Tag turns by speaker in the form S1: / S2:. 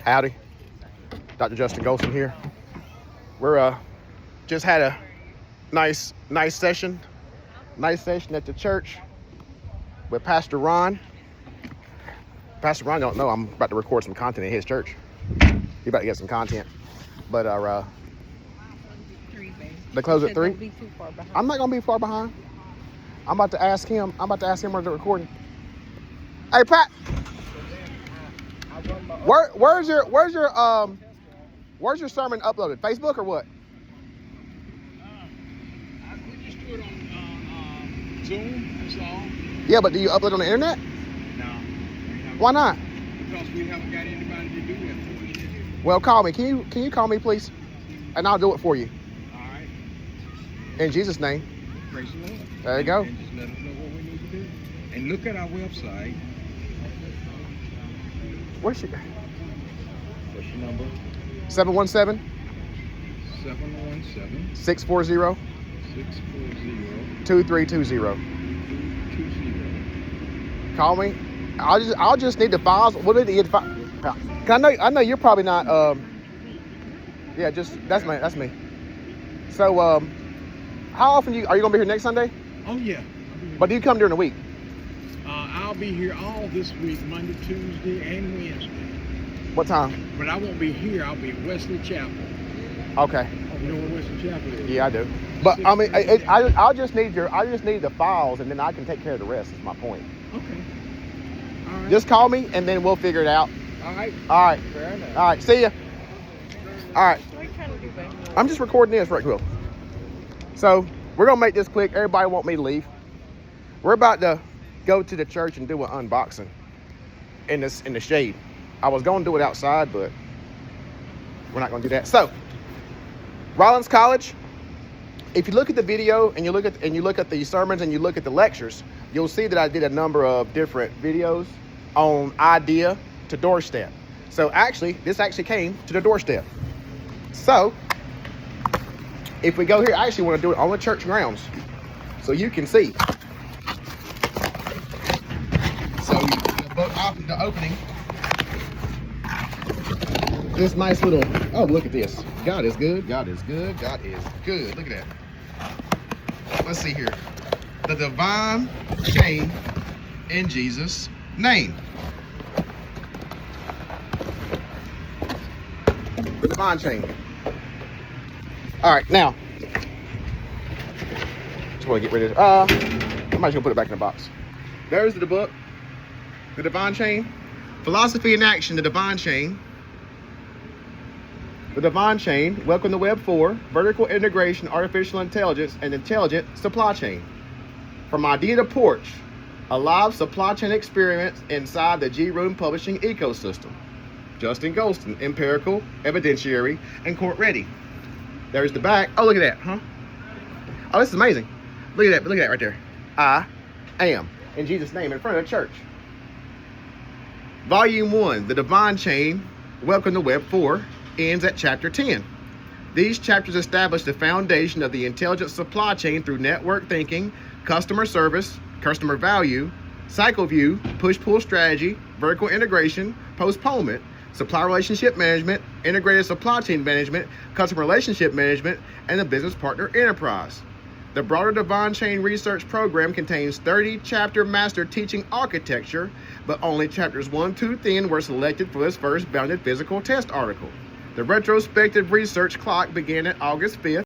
S1: Howdy, Dr. Justin Goldstonian here. We're just had a nice session at the church with Pastor Ron. Pastor Ron don't know I'm about to record some content in his church. He's about to get some content, but they close at 3.
S2: Don't be too far behind.
S1: I'm not gonna be far behind. I'm about to ask him where they're recording. Hey Pat, where's your sermon uploaded? Facebook or what?
S3: We just do it on Zoom, that's all.
S1: Yeah, but do you upload on the internet?
S3: No.
S1: Why not?
S3: Because we haven't got anybody to do that for us.
S1: Well, call me. Can you call me, please? And I'll do it for you.
S3: All right.
S1: In Jesus' name.
S3: Praise the Lord.
S1: There you go.
S3: And just let us know what we need to do. And look at our website.
S1: Where's she?
S3: What's your number?
S1: 717
S3: 717
S1: 640
S3: 640
S1: 2320.
S3: 220.
S1: Call me. I'll just need the files. What did you get? I know you're probably not. Yeah, just that's me. So how often are you gonna be here next Sunday?
S3: Oh yeah.
S1: But do you come during the week?
S3: I'll be here all this week, Monday, Tuesday, and Wednesday.
S1: What time?
S3: But I won't be here. I'll be at Wesley Chapel.
S1: Okay.
S3: You know where Wesley Chapel is?
S1: Yeah, I do. But I mean, I just need the files, and then I can take care of the rest. Is my point.
S3: Okay. All right.
S1: Just call me, and then we'll figure it out.
S3: All right.
S1: All right.
S3: Fair enough.
S1: All right. See ya. All right.
S2: What are you trying to do, baby?
S1: I'm just recording this right quick. So we're gonna make this quick. Everybody want me to leave. We're about to go to the church and do an unboxing in the shade. I was gonna do it outside, but we're not gonna do that. So Rollins College, if you look at the video and you look at the sermons and you look at the lectures, you'll see that I did a number of different videos on idea to doorstep. So this actually came to the doorstep. So if we go here, I actually want to do it on the church grounds so you can see. So the opening, this nice little, oh, look at this. God is good. God is good. God is good. Look at that. Let's see here. The divine chain in Jesus' name. The divine chain. All right, now, just want to get rid of it. I'm just going to put it back in the box. There's the book, The Divine Chain. Philosophy in Action, The Divine Chain. The Divine Chain, Welcome to Web 4, Vertical Integration, Artificial Intelligence, and Intelligent Supply Chain. From Idea to Porch, a live supply chain experience inside the G-Room Publishing ecosystem. Justin Goldstonian, empirical, evidentiary, and court ready. There's the back. Oh, look at that, huh? Oh, this is amazing. Look at that right there. I am, in Jesus' name, in front of the church. Volume 1, The Divine Chain, Welcome to Web 4, ends at chapter 10. These chapters establish the foundation of the intelligent supply chain through network thinking, customer service, customer value, cycle view, push-pull strategy, vertical integration, postponement, supply relationship management, integrated supply chain management, customer relationship management, and the business partner enterprise. The broader Divine Chain Research Program contains 30-chapter master teaching architecture, but only chapters 1 through 10 were selected for this first bounded physical test article. The retrospective research clock began at August 5th,